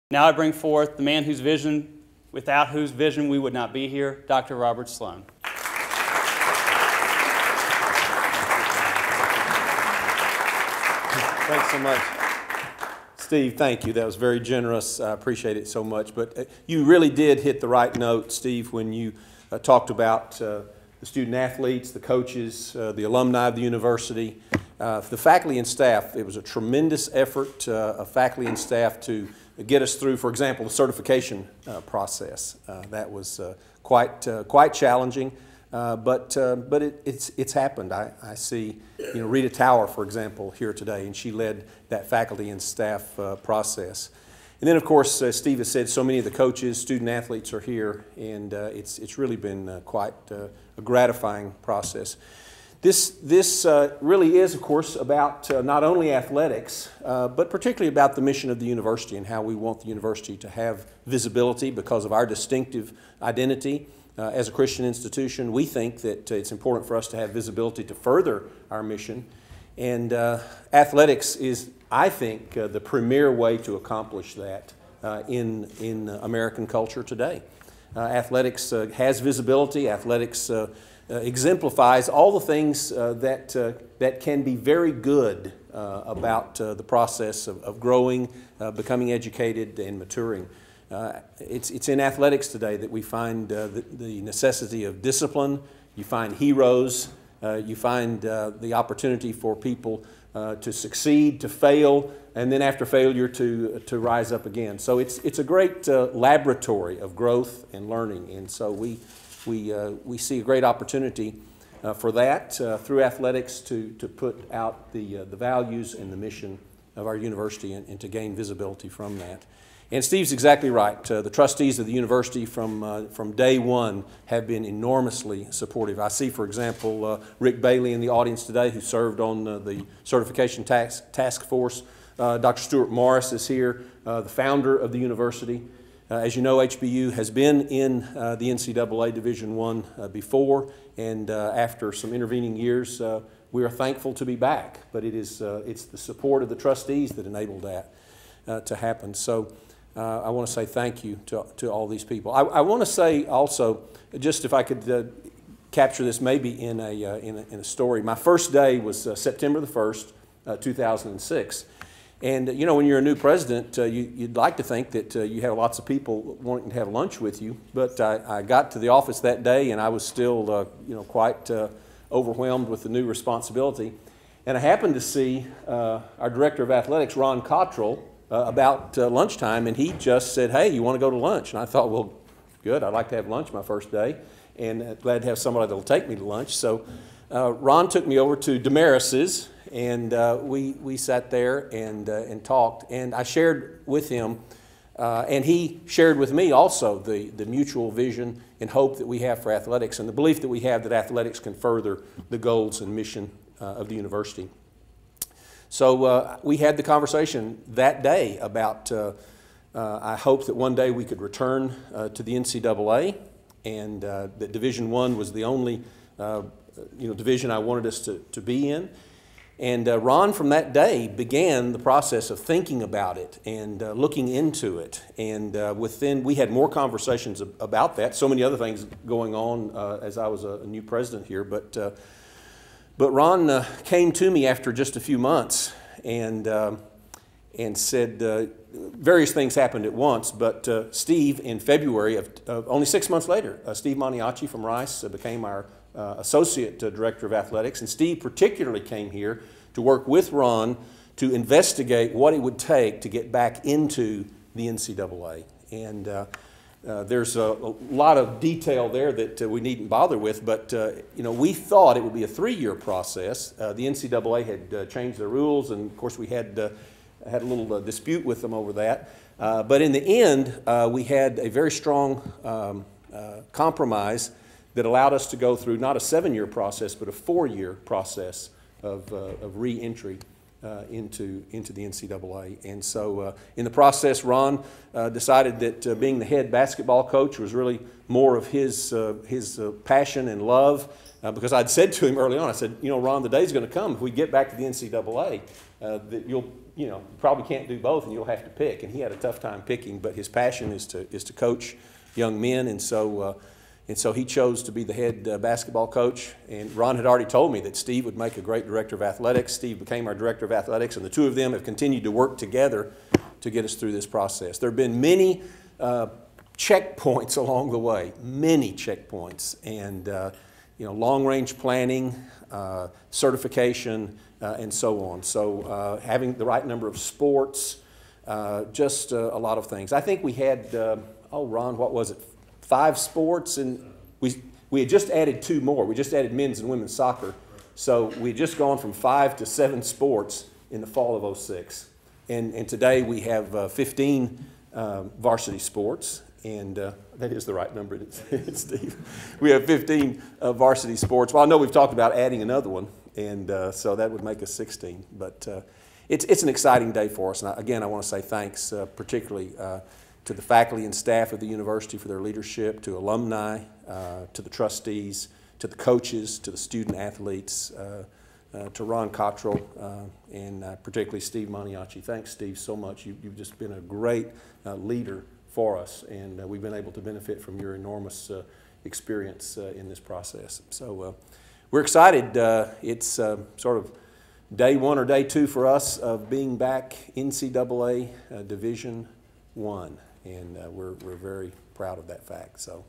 Now I bring forth the man without whose vision we would not be here, Dr. Robert Sloan. Thanks so much. Steve, thank you. That was very generous. I appreciate it so much. But you really did hit the right note, Steve, when you talked about the student athletes, the coaches, the alumni of the university, the faculty and staff. It was a tremendous effort of faculty and staff to get us through, for example, the certification process. That was quite challenging, but it's happened. I see, Rita Tower, for example, here today, and she led that faculty and staff process. And then, of course, Steve has said, so many of the coaches, student athletes are here, and it's really been quite a gratifying process. This really is, of course, about not only athletics, but particularly about the mission of the university and how we want the university to have visibility because of our distinctive identity. As a Christian institution, we think that it's important for us to have visibility to further our mission. And athletics is, I think, the premier way to accomplish that in American culture today. Athletics has visibility. Athletics exemplifies all the things that can be very good about the process of growing, becoming educated, and maturing. It's in athletics today that we find the necessity of discipline. You find heroes. You find the opportunity for people to succeed, to fail, and then after failure to rise up again. So it's a great laboratory of growth and learning, and so we see a great opportunity for that through athletics to put out the values and the mission of our university and to gain visibility from that. And Steve's exactly right. The trustees of the university from day one have been enormously supportive. I see, for example, Rick Bailey in the audience today, who served on the certification task force. Dr. Stuart Morris is here, the founder of the university. As you know, HBU has been in the NCAA Division I before, and after some intervening years, we are thankful to be back. But it's the support of the trustees that enabled that to happen. So I want to say thank you to all these people. I want to say also, just if I could capture this maybe in a story. My first day was September the 1st, 2006. And when you're a new president, you'd like to think that you have lots of people wanting to have lunch with you. But I got to the office that day, and I was still, quite overwhelmed with the new responsibility. And I happened to see our director of athletics, Ron Cottrell, about lunchtime, and he just said, "Hey, you want to go to lunch?" And I thought, well, good. I'd like to have lunch my first day, and glad to have somebody that'll take me to lunch. So Ron took me over to Damaris's. And we sat there and talked, and I shared with him, and he shared with me also the mutual vision and hope that we have for athletics and the belief that we have that athletics can further the goals and mission of the university. So we had the conversation that day about I hope that one day we could return to the NCAA, and that Division I was the only division I wanted us to be in. And Ron, from that day, began the process of thinking about it and looking into it. And we had more conversations about that. So many other things going on as I was a new president here. But Ron came to me after just a few months and said various things happened at once. But Steve, in February of only 6 months later, Steve Maniaci from Rice became our Associate Director of Athletics, and Steve particularly came here to work with Ron to investigate what it would take to get back into the NCAA. And there's a lot of detail there that we needn't bother with, but we thought it would be a 3-year process. The NCAA had changed their rules, and of course we had a little dispute with them over that. But in the end, we had a very strong compromise that allowed us to go through not a 7-year process, but a 4-year process of re-entry into the NCAA. And so in the process, Ron decided that being the head basketball coach was really more of his passion and love, because I'd said to him early on, I said, you know, Ron, the day's going to come if we get back to the NCAA that you'll, you know, probably can't do both and you'll have to pick. And he had a tough time picking, but his passion is to coach young men, and so he chose to be the head basketball coach. And Ron had already told me that Steve would make a great director of athletics. Steve became our director of athletics, and the two of them have continued to work together to get us through this process. There have been many checkpoints along the way, many checkpoints, and you know, long-range planning, certification, and so on. So having the right number of sports, just a lot of things. I think we had, oh, Ron, what was it? 5 sports, and we had just added 2 more. We just added men's and women's soccer. So we had just gone from 5 to 7 sports in the fall of '06. And today we have 15 varsity sports, and that is the right number, Steve. We have 15 varsity sports. Well, I know we've talked about adding another one, and so that would make us 16. But it's an exciting day for us. And again, I want to say thanks particularly to the faculty and staff of the university for their leadership, to alumni, to the trustees, to the coaches, to the student athletes, to Ron Cottrell, and particularly Steve Maniaci. Thanks, Steve, so much. You've just been a great leader for us, and we've been able to benefit from your enormous experience in this process. So we're excited. It's sort of day 1 or day 2 for us of being back NCAA Division I. And we're very proud of that fact. So